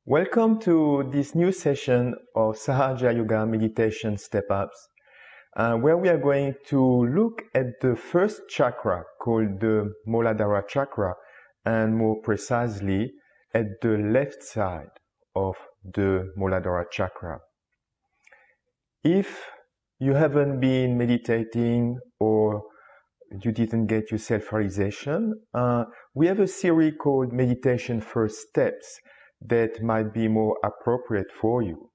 Welcome to this new session of Sahaja Yoga Meditation Step-Ups, where we are going to look at the first chakra called the Mooladhara chakra, and more precisely at the left side of the Mooladhara chakra. If you haven't been meditating or you didn't get your self-realization, we have a series called Meditation First Steps that might be more appropriate for you.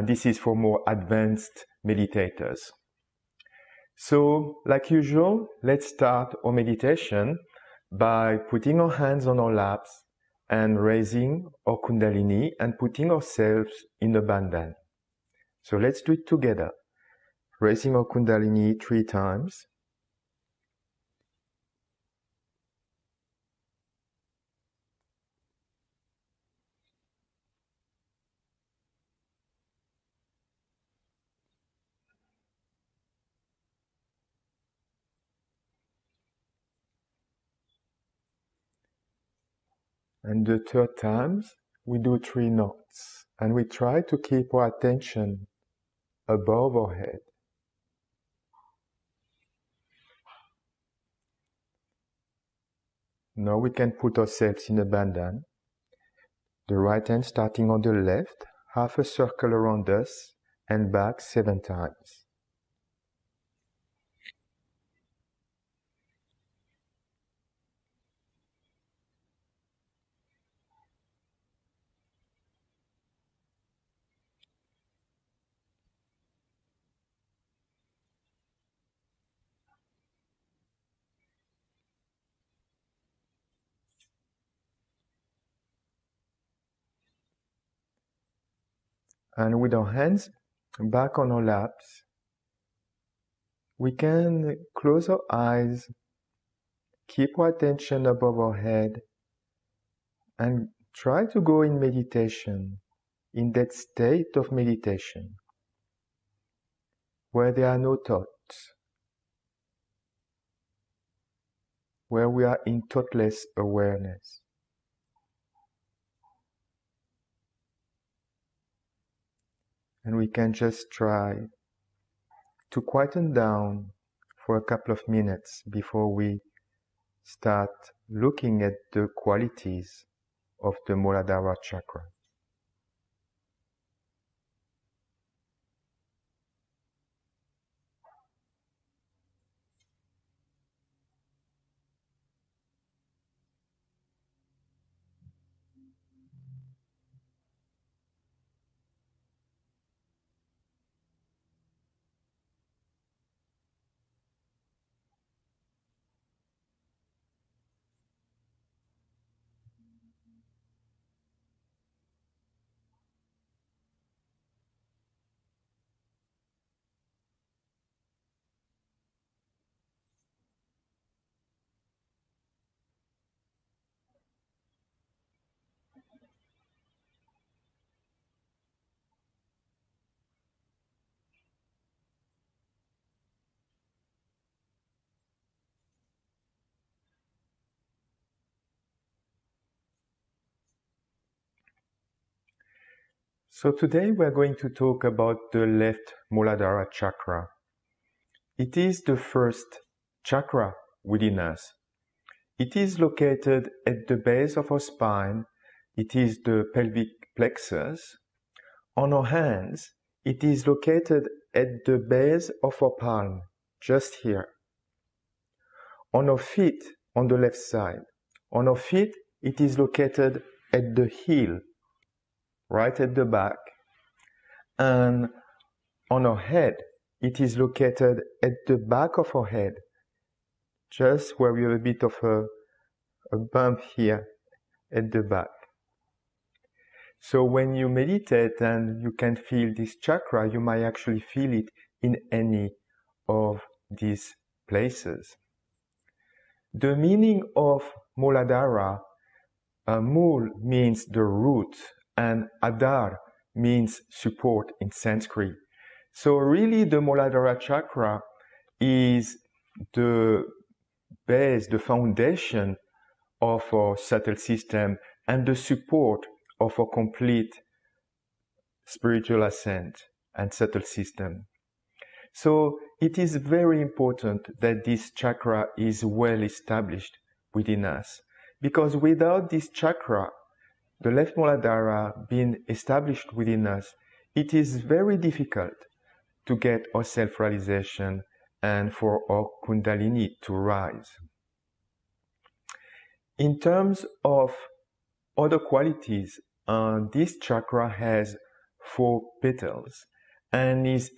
This is for more advanced meditators. So, like usual, let's start our meditation by putting our hands on our laps and raising our Kundalini and putting ourselves in a bandhan. So let's do it together. Raising our Kundalini 3 times. And the 3rd times, we do 3 knots, and we try to keep our attention above our head. Now we can put ourselves in a bandhan. The right hand starting on the left, half a circle around us, and back 7 times. And with our hands back on our laps, we can close our eyes, keep our attention above our head, and try to go in meditation, in that state of meditation, where there are no thoughts, where we are in thoughtless awareness. And we can just try to quieten down for a couple of minutes before we start looking at the qualities of the Mooladhara chakra. So today we are going to talk about the left Mooladhara chakra. It is the first chakra within us. It is located at the base of our spine. It is the pelvic plexus. On our hands, it is located at the base of our palm, just here. On our feet, on the left side. On our feet, it is located at the heel, right at the back. And on our head, it is located at the back of our head, just where we have a bit of a bump here at the back. So when you meditate and you can feel this chakra, you might actually feel it in any of these places. The meaning of Mooladhara, Mool means the root and Adhar means support in Sanskrit. So really the Mooladhara chakra is the base, the foundation of our subtle system and the support of a complete spiritual ascent and subtle system. So it is very important that this chakra is well established within us, because without this chakra, the left Mooladhara being established within us, it is very difficult to get our self-realization and for our Kundalini to rise. In terms of other qualities, this chakra has 4 petals, and its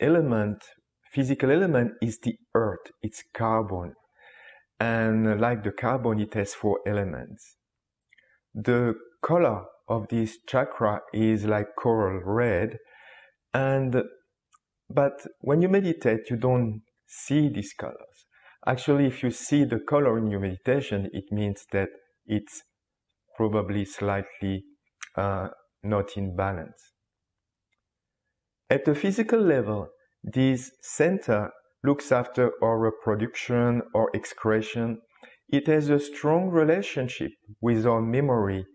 physical element is the earth, it's carbon. And like the carbon, it has 4 elements. The color of this chakra is like coral red, but when you meditate, you don't see these colors. Actually, if you see the color in your meditation, it means that it's probably slightly not in balance. At the physical level, this center looks after our reproduction or excretion. It has a strong relationship with our memory,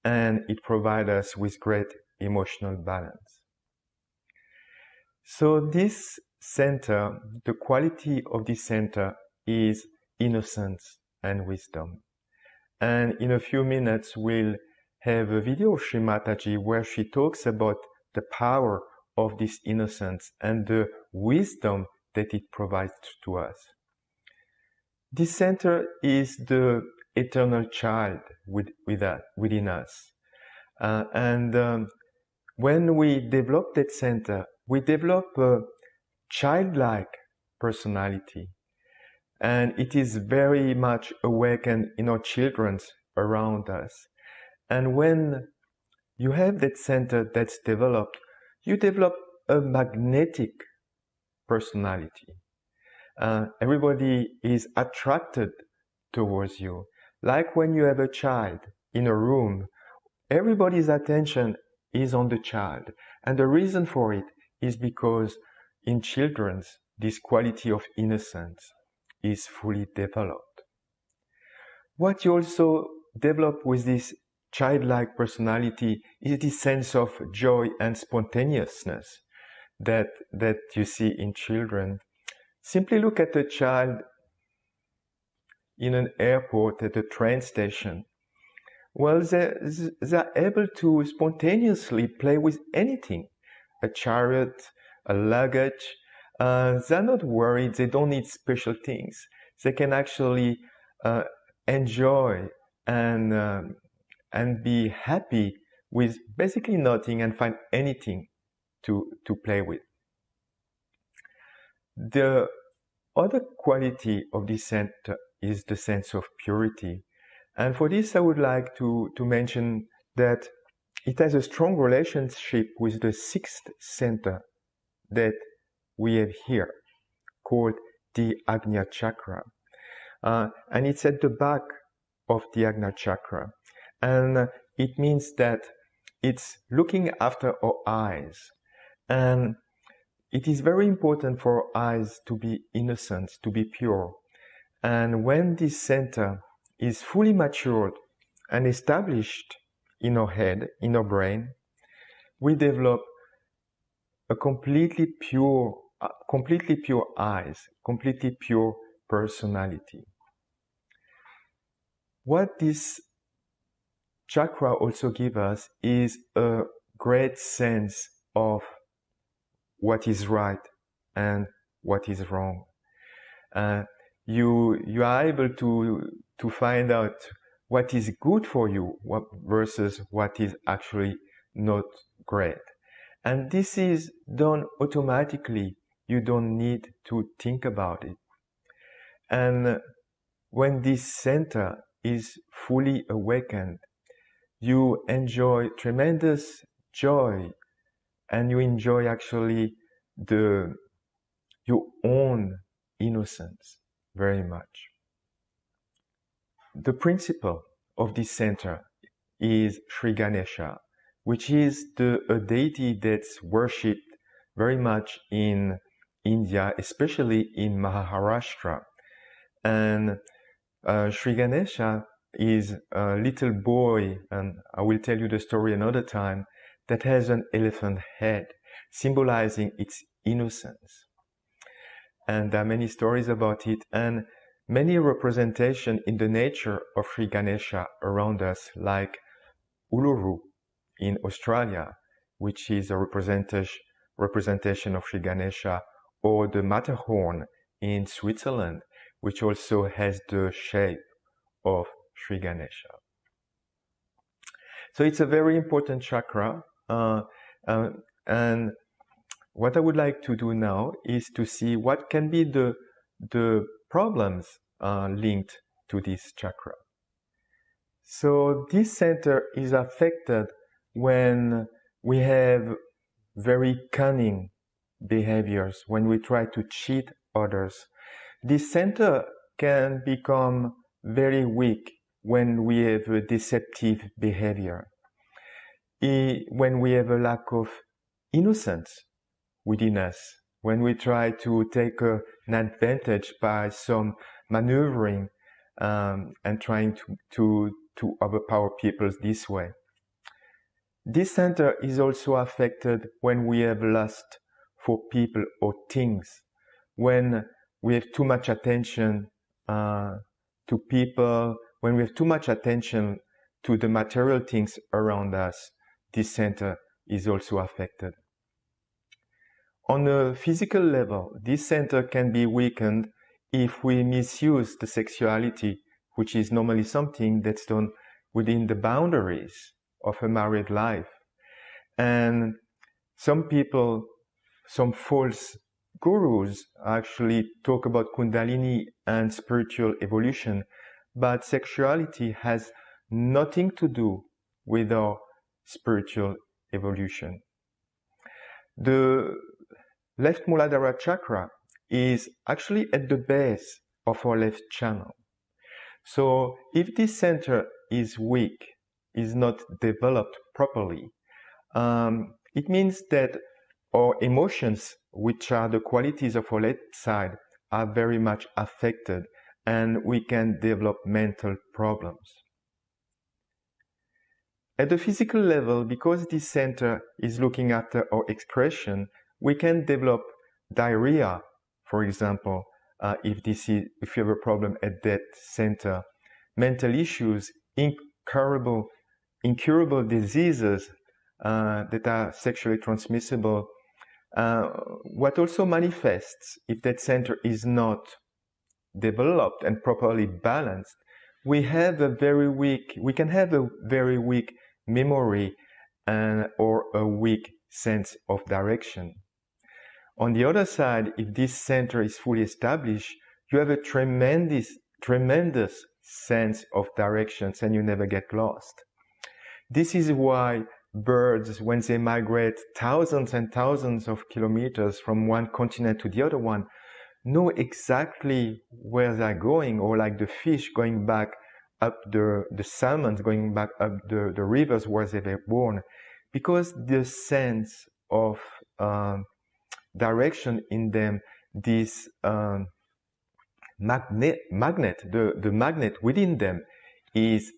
and it provides us with great emotional balance. So this center, the quality of this center is innocence and wisdom. And in a few minutes, we'll have a video of Sri Mataji where she talks about the power of this innocence and the wisdom that it provides to us. This center is the eternal child within us. When we develop that center, we develop a childlike personality. And it is very much awakened in our children around us. And when you have that center that's developed, you develop a magnetic personality. Everybody is attracted towards you. Like when you have a child in a room, everybody's attention is on the child. And the reason for it is because in children, this quality of innocence is fully developed. What you also develop with this childlike personality is this sense of joy and spontaneousness that you see in children. Simply look at a child in an airport, at a train station. Well, they're able to spontaneously play with anything. A chariot, a luggage. They're not worried, they don't need special things. They can actually enjoy and be happy with basically nothing and find anything to play with. The other quality of this center is the sense of purity. And for this, I would like to mention that it has a strong relationship with the 6th center that we have here, called the Ajna Chakra. And it's at the back of the Ajna Chakra. And it means that it's looking after our eyes. And it is very important for our eyes to be innocent, to be pure. And when this center is fully matured and established in our head, in our brain, we develop a completely pure eyes, completely pure personality. what this chakra also gives us is a great sense of what is right and what is wrong. You are able to find out what is good for you versus what is actually not great. And this is done automatically. You don't need to think about it. And when this center is fully awakened, you enjoy tremendous joy, and you enjoy actually your own innocence very much. The principle of this center is Sri Ganesha, which is a deity that's worshipped very much in India, especially in Maharashtra. And Sri Ganesha is a little boy, and I will tell you the story another time, that has an elephant head, symbolizing its innocence. And there are many stories about it, and many representations in the nature of Sri Ganesha around us, like Uluru in Australia, which is a representation of Sri Ganesha, or the Matterhorn in Switzerland, which also has the shape of Sri Ganesha. So it's a very important chakra, and what I would like to do now is to see what can be the problems linked to this chakra. So this center is affected when we have very cunning behaviors, when we try to cheat others. This center can become very weak when we have a deceptive behavior, when we have a lack of innocence within us, when we try to take an advantage by some maneuvering and trying to overpower people this way. This center is also affected when we have lust for people or things, when we have too much attention to people, when we have too much attention to the material things around us. This center is also affected. On a physical level, this center can be weakened if we misuse the sexuality, which is normally something that's done within the boundaries of a married life. And some people, some false gurus actually talk about Kundalini and spiritual evolution, but sexuality has nothing to do with our spiritual evolution. The left Mooladhara chakra is actually at the base of our left channel. So if this center is weak, is not developed properly, it means that our emotions, which are the qualities of our left side, are very much affected, and we can develop mental problems. At the physical level, because this center is looking after our expression, we can develop diarrhea, for example, if you have a problem at that center, mental issues, incurable diseases that are sexually transmissible. What also manifests, if that center is not developed and properly balanced, we can have a very weak memory or a weak sense of direction. On the other side, if this center is fully established, you have a tremendous sense of directions and you never get lost. This is why birds, when they migrate thousands and thousands of kilometers from one continent to the other one, know exactly where they're going, or like the fish going back up the salmon going back up the rivers where they were born, because the sense of direction in them, this magnet, the magnet within them is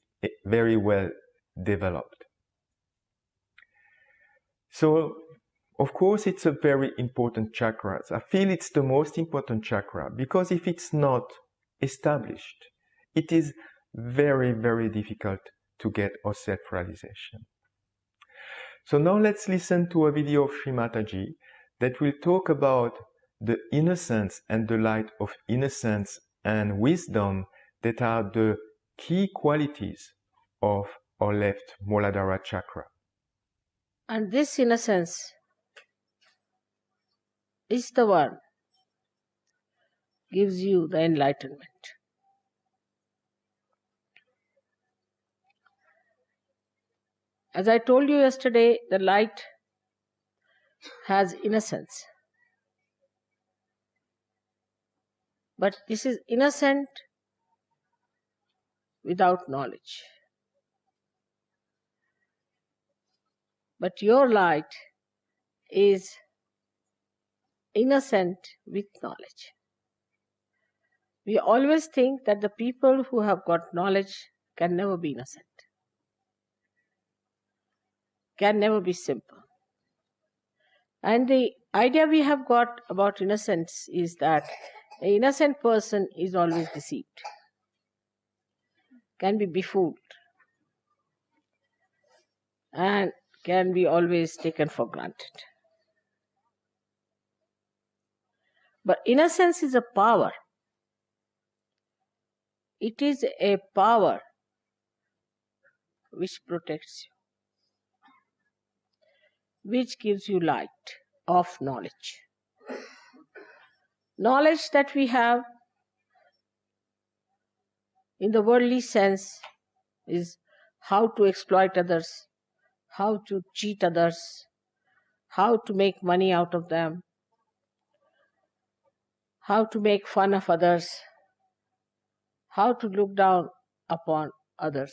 very well developed. So, of course, it's a very important chakra. I feel it's the most important chakra because if it's not established, it is very, very difficult to get our self-realization. So now let's listen to a video of Sri Mataji that will talk about the innocence and the light of innocence and wisdom that are the key qualities of our left Mooladhara chakra. And this innocence is the one gives you the enlightenment. As I told you yesterday, the light has innocence. But this is innocent without knowledge. But your light is innocent with knowledge. We always think that the people who have got knowledge can never be innocent, can never be simple. And the idea we have got about innocence is that an innocent person is always deceived, can be befooled, and can be always taken for granted. But innocence is a power. It is a power which protects you, which gives you light of knowledge. Knowledge that we have in the worldly sense is how to exploit others, how to cheat others, how to make money out of them, how to make fun of others, how to look down upon others.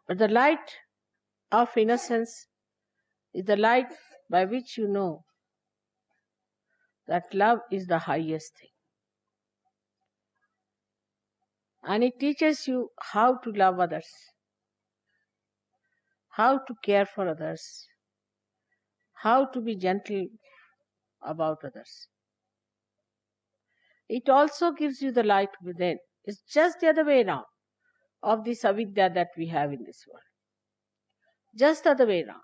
But the light of innocence is the light by which you know that love is the highest thing. And it teaches you how to love others, how to care for others, how to be gentle about others. It also gives you the light within. It's just the other way around of this avidya that we have in this world. Just the other way around.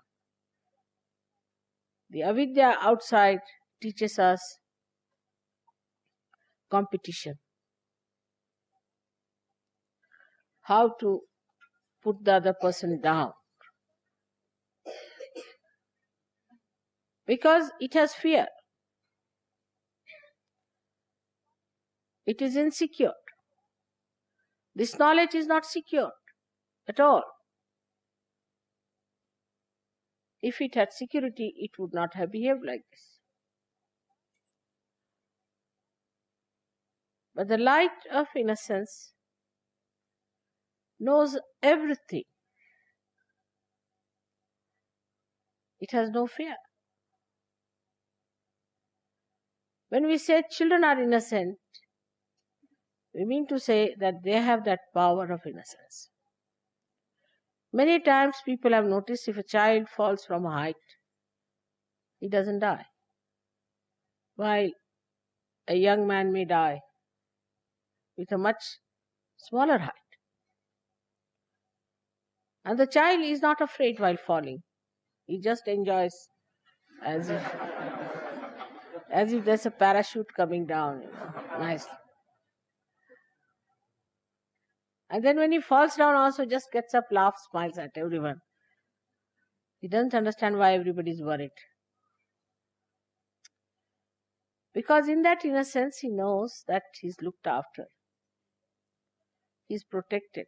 The avidya outside teaches us competition, how to put the other person down, because it has fear. It is insecure. This knowledge is not secure at all. If it had security, it would not have behaved like this. But the light of innocence knows everything. It has no fear. When we say children are innocent, we mean to say that they have that power of innocence. Many times people have noticed if a child falls from a height, he doesn't die, while a young man may die with a much smaller height. And the child is not afraid while falling. He just enjoys as if there's a parachute coming down, nicely. And then when he falls down also just gets up, laughs, smiles at everyone. He doesn't understand why everybody is worried. Because in that innocence he knows that he's looked after. He's protected.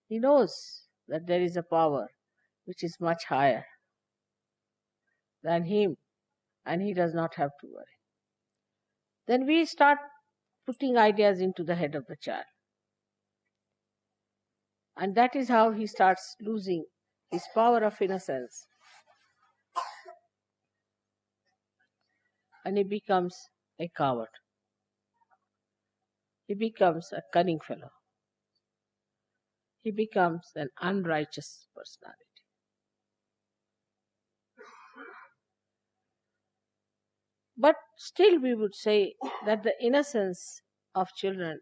He knows that there is a power which is much higher than him, and he does not have to worry. Then we start putting ideas into the head of the child. And that is how he starts losing his power of innocence. And he becomes a coward. He becomes a cunning fellow. He becomes an unrighteous personality. But still we would say that the innocence of children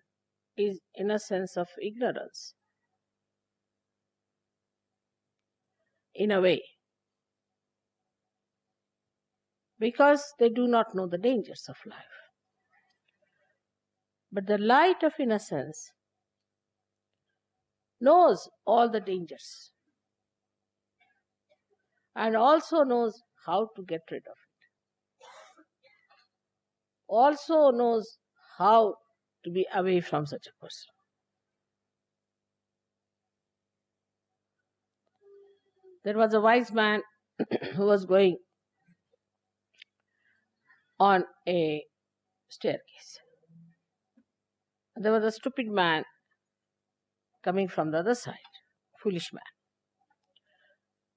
is innocence of ignorance, in a way, because they do not know the dangers of life. But the light of innocence knows all the dangers and also knows how to get rid of it. Also knows how to be away from such a person. There was a wise man who was going on a staircase. There was a stupid man coming from the other side, foolish man.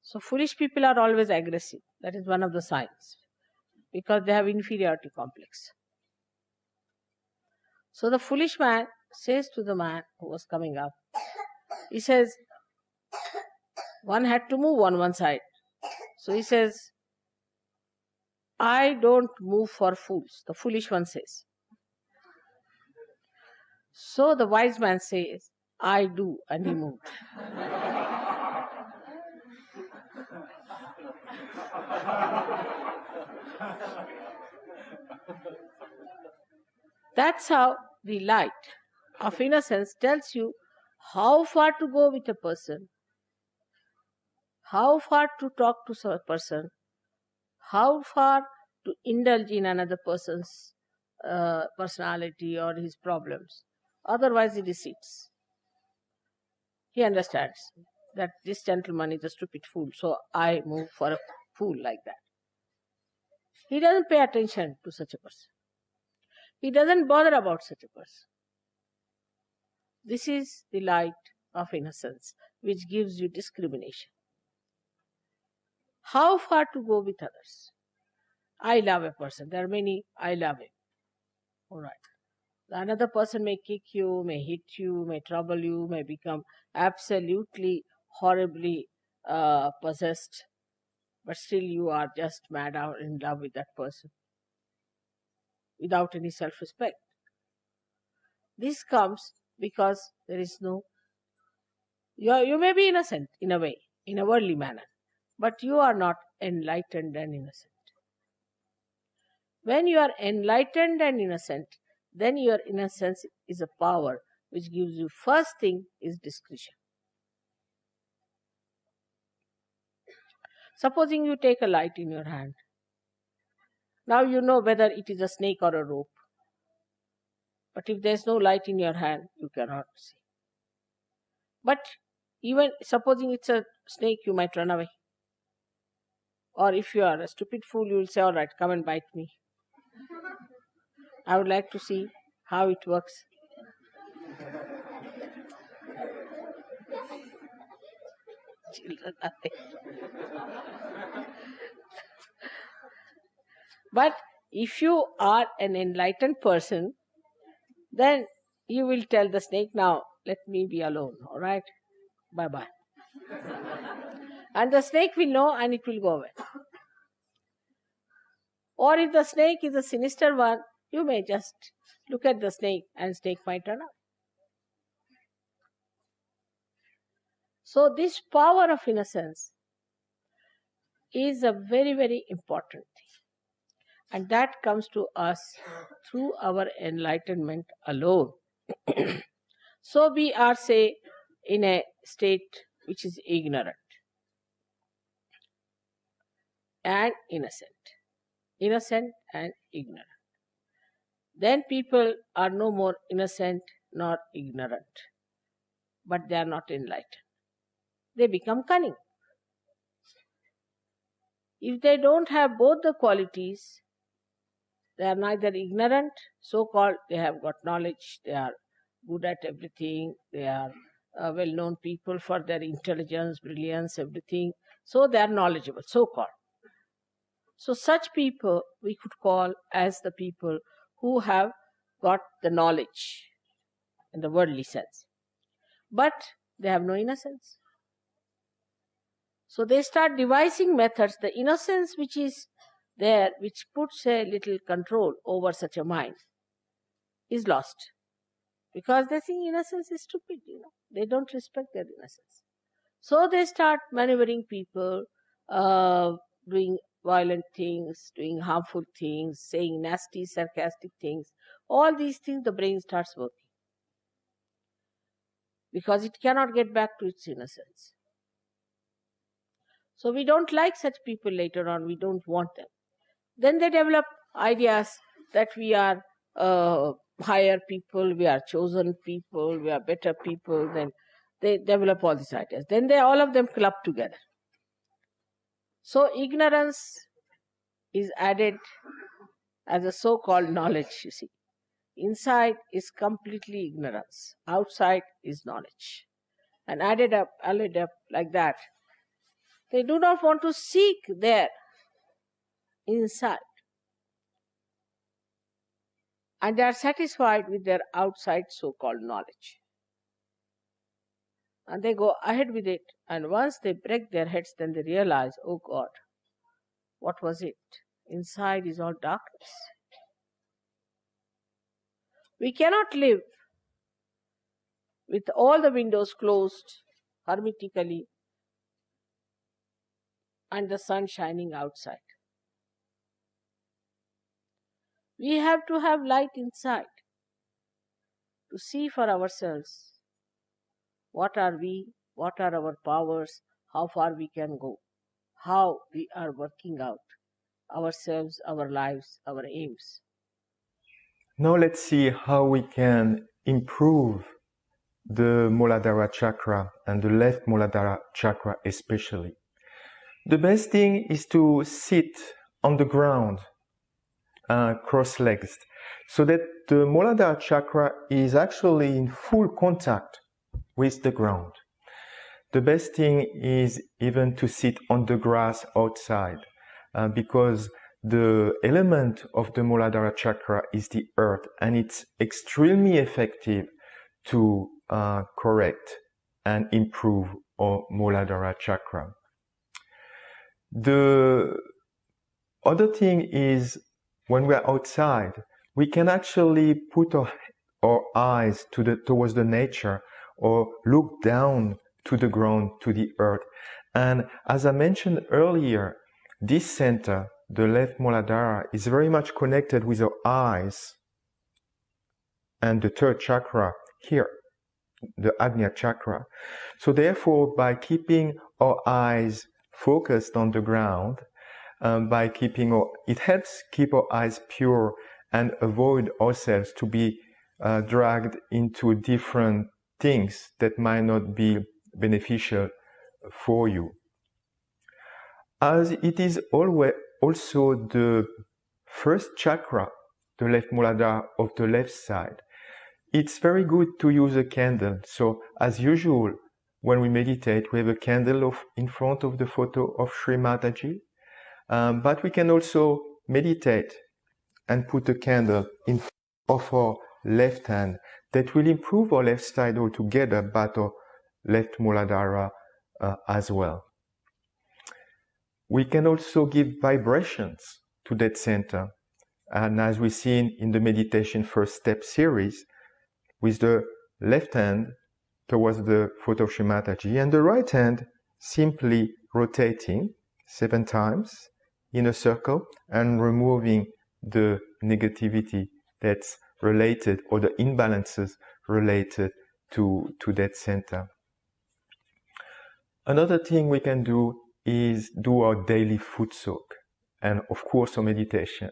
So foolish people are always aggressive. That is one of the signs, because they have inferiority complex. So the foolish man says to the man who was coming up, he says, one had to move on one side. So he says, I don't move for fools, the foolish one says. So the wise man says, I do, and he moved. That's how the light of innocence tells you how far to go with a person, how far to talk to a person, how far to indulge in another person's personality or his problems. Otherwise he deceits. He understands that this gentleman is a stupid fool, so I move for a fool like that. He doesn't pay attention to such a person. He doesn't bother about such a person. This is the light of innocence, which gives you discrimination. How far to go with others? I love a person. There are many, I love him. All right. Another person may kick you, may hit you, may trouble you, may become absolutely, horribly possessed, but still you are just mad out in love with that person without any self-respect. This comes because there is no... You may be innocent in a way, in a worldly manner, but you are not enlightened and innocent. When you are enlightened and innocent, then your innocence is a power which gives you, first thing is discretion. Supposing you take a light in your hand. Now you know whether it is a snake or a rope. But if there is no light in your hand, you cannot see. But even supposing it's a snake, you might run away. Or if you are a stupid fool, you will say, all right, come and bite me. I would like to see how it works. Children are But if you are an enlightened person, then you will tell the snake, now let me be alone, all right? Bye-bye. And the snake will know and it will go away. Or if the snake is a sinister one, you may just look at the snake and snake might run away. So this power of innocence is a very, very important thing. And that comes to us through our enlightenment alone. So we are, say, in a state which is ignorant and innocent. Innocent and ignorant. Then people are no more innocent nor ignorant, but they are not enlightened. They become cunning. If they don't have both the qualities, they are neither ignorant, so-called, they have got knowledge, they are good at everything, they are well-known people for their intelligence, brilliance, everything. So they are knowledgeable, so-called. So such people we could call as the people who have got the knowledge in the worldly sense. But they have no innocence. So they start devising methods. The innocence which is there which puts a little control over such a mind is lost. Because they think innocence is stupid, They don't respect their innocence. So they start maneuvering people, doing violent things, doing harmful things, saying nasty, sarcastic things. All these things, the brain starts working. Because it cannot get back to its innocence. So we don't like such people later on. We don't want them. Then they develop ideas that we are higher people, we are chosen people, we are better people. Then they develop all these ideas. Then all of them club together. So ignorance is added as a so-called knowledge, you see. Inside is completely ignorance. Outside is knowledge. And added up like that. They do not want to seek their inside. And they are satisfied with their outside so-called knowledge. And they go ahead with it. And once they break their heads, then they realize, oh God, what was it? Inside is all darkness. We cannot live with all the windows closed hermetically and the sun shining outside. We have to have light inside to see for ourselves what are we, what are our powers, how far we can go, how we are working out ourselves, our lives, our aims. Now let's see how we can improve the Mooladhara chakra and the left Mooladhara chakra especially. The best thing is to sit on the ground, cross-legged, so that the Mooladhara chakra is actually in full contact with the ground. The best thing is even to sit on the grass outside, because the element of the Mooladhara chakra is the earth, and it's extremely effective to correct and improve our Mooladhara chakra. The other thing is, when we are outside, we can actually put our eyes towards the nature, or look down to the ground, to the earth. And as I mentioned earlier, this center, the left Mooladhara, is very much connected with our eyes and the third chakra here, the Agnya chakra. So therefore, by keeping our eyes focused on the ground, it helps keep our eyes pure and avoid ourselves to be dragged into different things that might not be beneficial for you. As it is also the first chakra, the left Mooladhara of the left side, it's very good to use a candle. So as usual, when we meditate, we have a candle in front of the photo of Sri Mataji. But we can also meditate and put a candle in front of our left hand. That will improve our left side altogether, but our left Mooladhara as well. We can also give vibrations to that center. And as we've seen in the meditation first step series, with the left hand towards the photo of Sri Mataji, and the right hand simply rotating 7 times in a circle and removing the negativity that's related, or the imbalances related to that center. Another thing we can do is do our daily foot soak, and of course our meditation.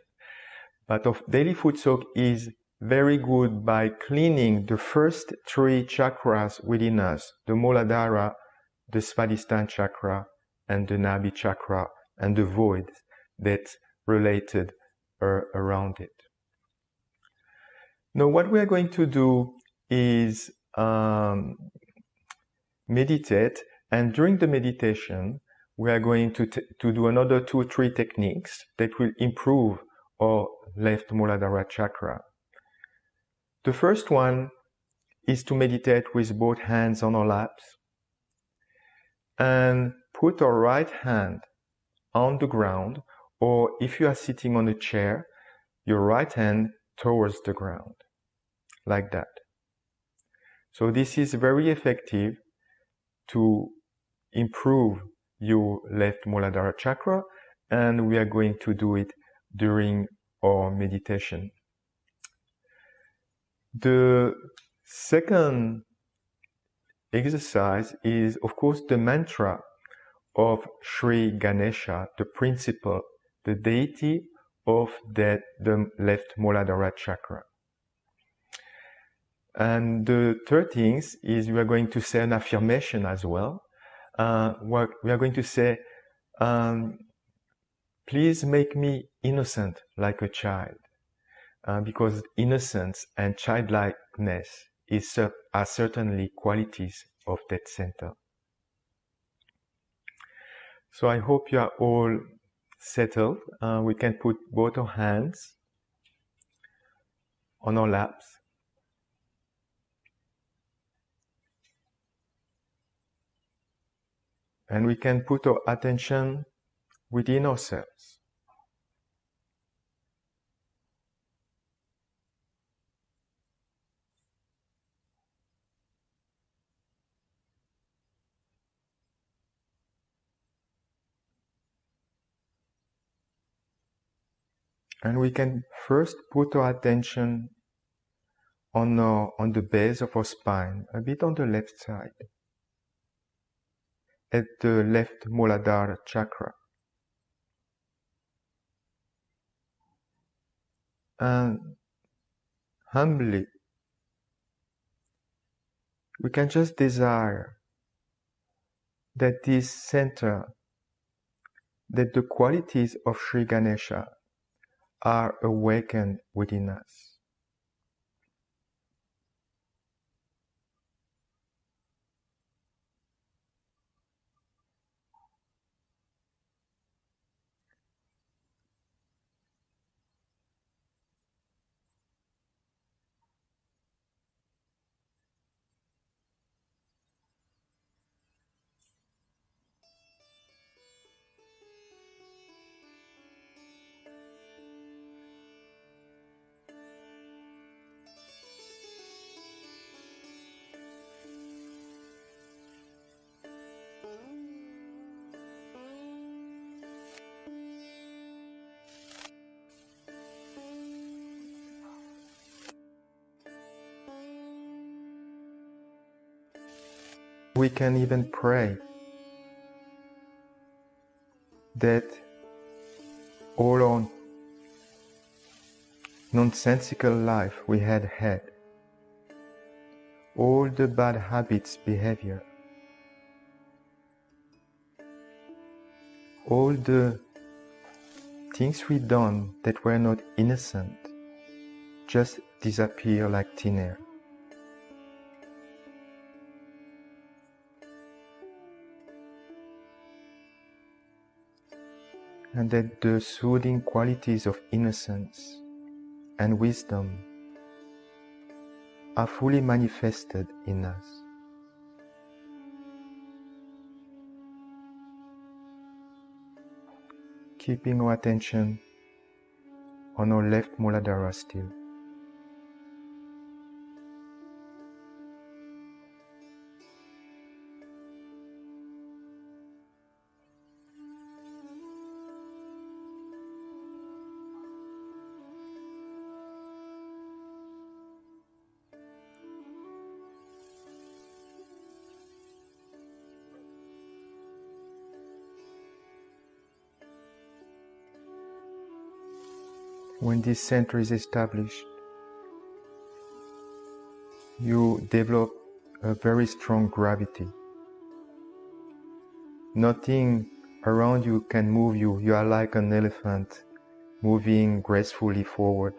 But our daily foot soak is very good by cleaning the first 3 chakras within us, the Mooladhara, the Svadhisthana chakra, and the Nabhi chakra, and the void that's related around it. Now what we are going to do is meditate, and during the meditation we are going to do another 2 or 3 techniques that will improve our left Mooladhara chakra. The first one is to meditate with both hands on our laps and put our right hand on the ground, or if you are sitting on a chair, your right hand towards the ground, like that. So this is very effective to improve your left Mooladhara chakra, and we are going to do it during our meditation. The second exercise is, of course, the mantra of Sri Ganesha, the principle, the deity of the left Mooladhara chakra. And the third thing is we are going to say an affirmation as well. We are going to say, please make me innocent like a child, because innocence and childlikeness are certainly qualities of that center. So I hope you are all settled. We can put both our hands on our laps. And we can put our attention within ourselves. And we can first put our attention on the base of our spine, a bit on the left side, at the left Mooladhara chakra. And humbly, we can just desire that this center, that the qualities of Sri Ganesha are awakened within us. We can even pray that all our nonsensical life we had, all the bad habits, behavior, all the things we done that were not innocent, just disappear like thin air. And that the soothing qualities of innocence and wisdom are fully manifested in us. Keeping our attention on our left Mooladhara still. When this center is established, you develop a very strong gravity. Nothing around you can move you. You are like an elephant moving gracefully forward.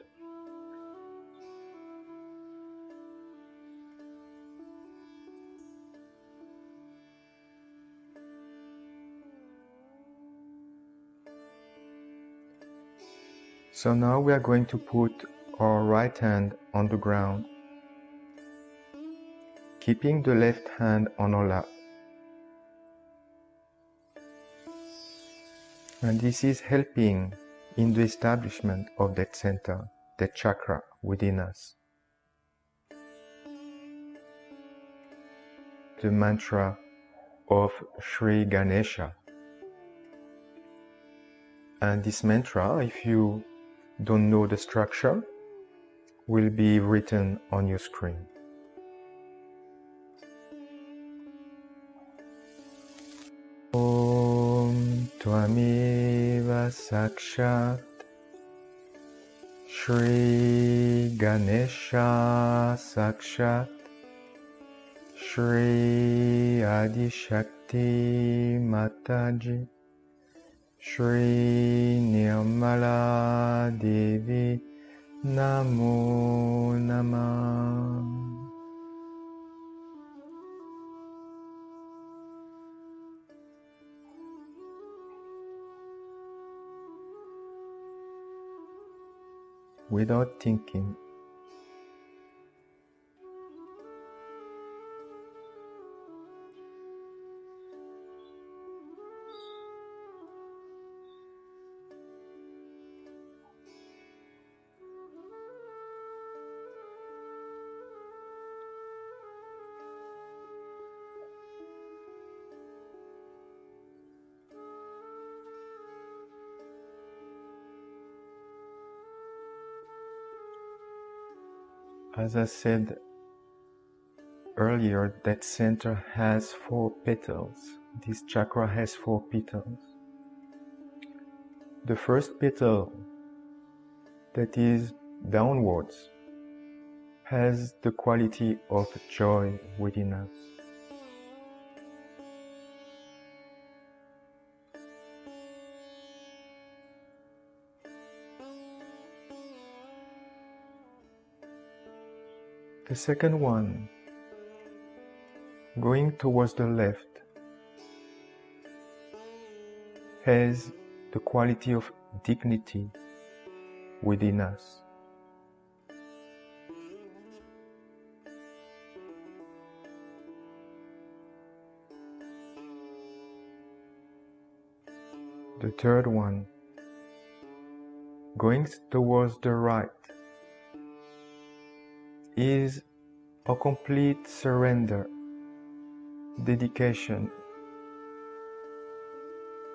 So now we are going to put our right hand on the ground, keeping the left hand on our lap. And this is helping in the establishment of that center, that chakra within us. The mantra of Sri Ganesha. And this mantra, if you don't know the structure, will be written on your screen. Om Tvameva Sakshat Sri Ganesha Sakshat Shri Adi Shakti Mataji Shri Nirmala Devi Namo Namah. Without thinking, as I said earlier, that center has 4 petals. This chakra has 4 petals. The first petal, that is downwards, has the quality of joy within us. The second one, going towards the left, has the quality of dignity within us. The third one, going towards the right, is a complete surrender, dedication,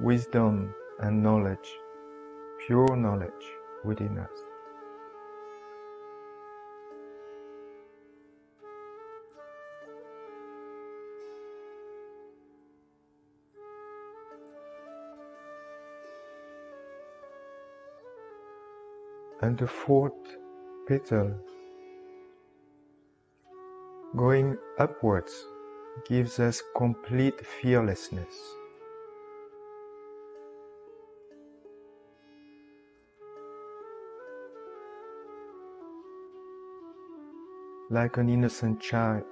wisdom and knowledge, pure knowledge within us. And the fourth petal, going upwards, gives us complete fearlessness. Like an innocent child,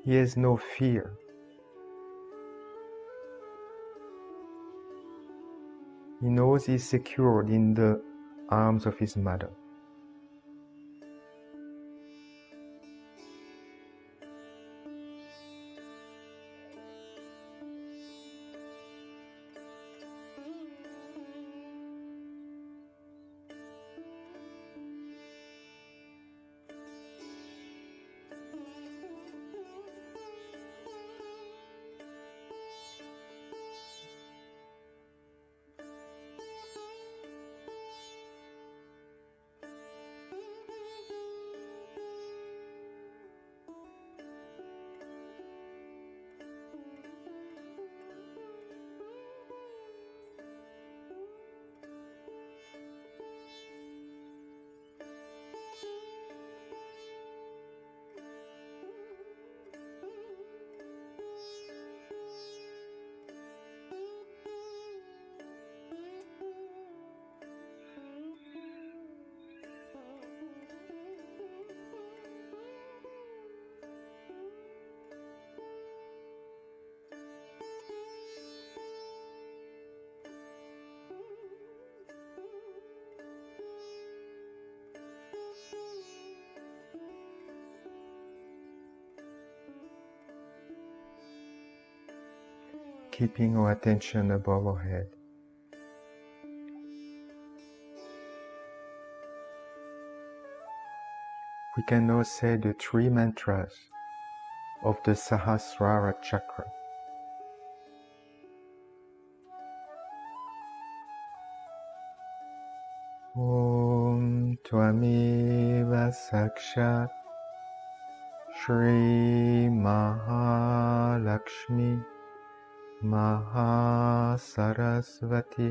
he has no fear. He knows he is secured in the arms of his mother. keeping our attention above our head. We can now say the 3 mantras of the Sahasrara Chakra. Om Tvameva Sakshat Shri Mahalakshmi Mahasarasvati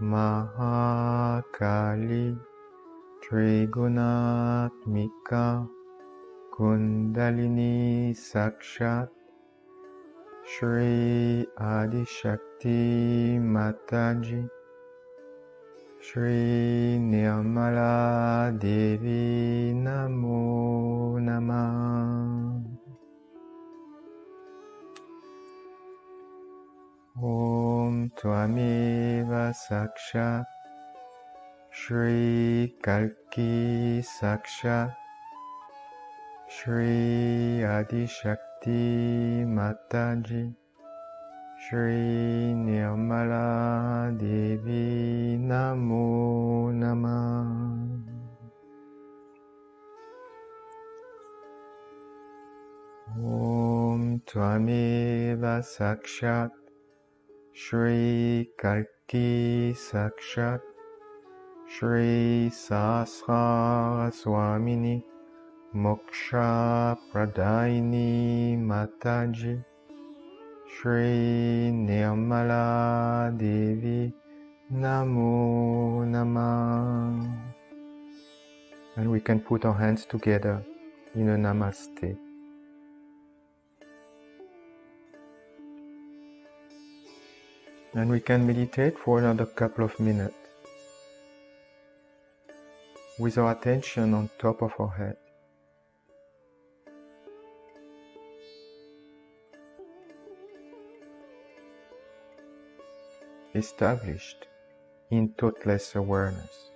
Mahakali Trigunatmika Kundalini Sakshat Shri Adishakti Mataji Shri Nirmala Devi Namo Namah. Om Tvameva Sakshat Shri Kalki Sakshat Shri Adishakti Mataji Shri Nirmala Devi Namo Namah. Om Tvameva Sakshat Shri Kalki Sakshat Shri Sahasrara Swamini Moksha Pradaini Mataji Shri Nirmala Devi Namo Namah. And we can put our hands together in a Namaste. And we can meditate for another couple of minutes with our attention on top of our head. Established in thoughtless awareness.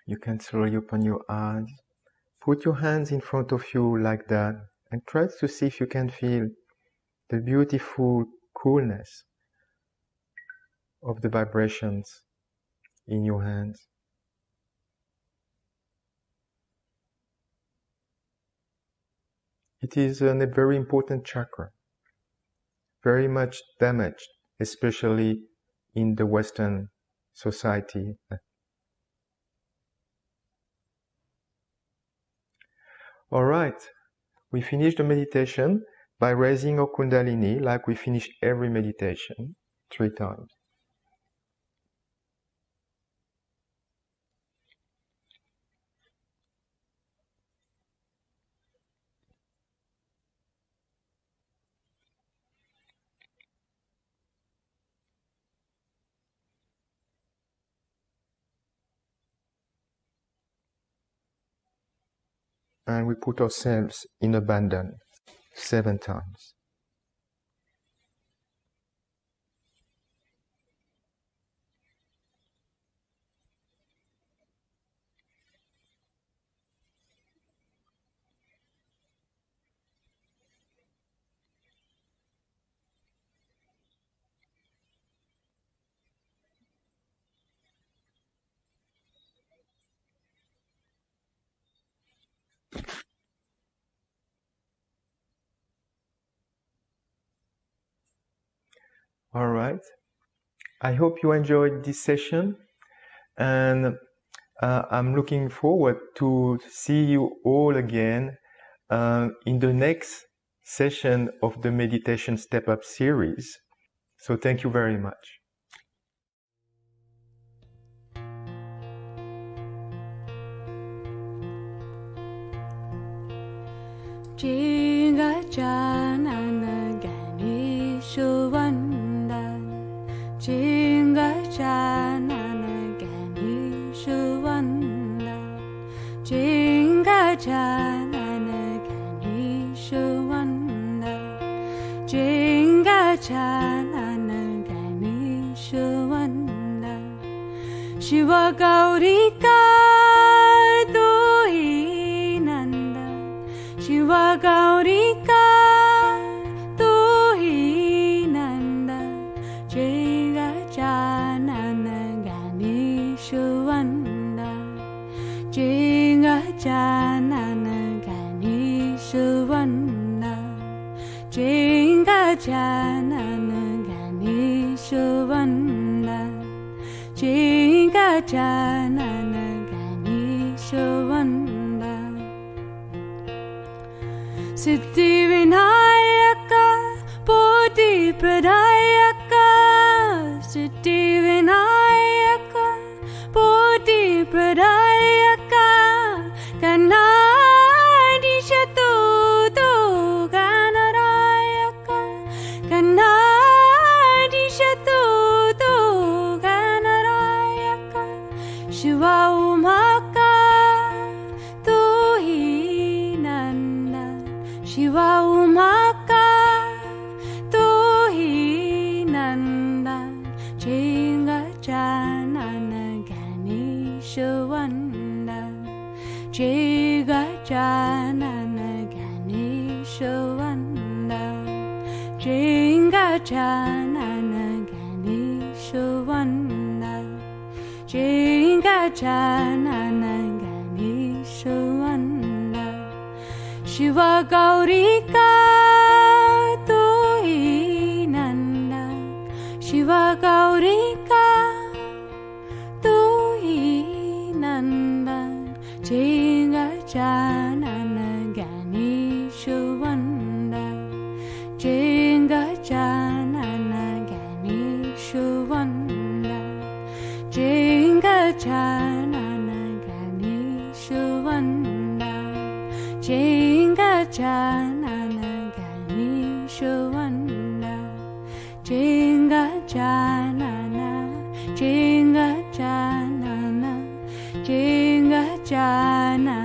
You can slowly open your eyes. Put your hands in front of you like that and try to see if you can feel the beautiful coolness of the vibrations in your hands. It is a very important chakra, very much damaged, especially in the Western society. All right. We finished the meditation by raising our Kundalini like we finish every meditation 3 times. And we put ourselves in abandon 7 times. All right. I hope you enjoyed this session, and I'm looking forward to see you all again in the next session of the Meditation Step Up series. So thank you very much. Shiva Gaurika Tuhi Nanda, Shiva Gaurika Tuhi Nanda, Jiga Janana Ganeshwanda, Jiga Janana Ganeshwanda, Jiga Janana Ganeshwanda, Jiga Janana Ganeshwanda, Siddhi Vinayaka Bodhi Pradayaka, Siddhi Vinayaka Bodhi Pradayaka, Kannadi Shatuto Ganarayaka, Kannadi Shatuto Ganarayaka, Shiva Umaka Tuhi Nanda, Shiva Umaka Tuhi Nanda, Jinga Janana Ganeshwanda, Jiga Janana Ganeshwanda, Jinga Janana Ganeshwanda, Jinga Janana Ganeshwanda, Shiva Gaurika Tuhi Nanda, Shiva Gaurika Tuhi Nanda, Jiga Janana Ganeshwanda, Jiga Janana Ganeshwanda, Jiga Janana Ganeshwanda, Jiga Janana Ganeshwanda, Jiga Janana, Jiga Janana, Jiga Janana.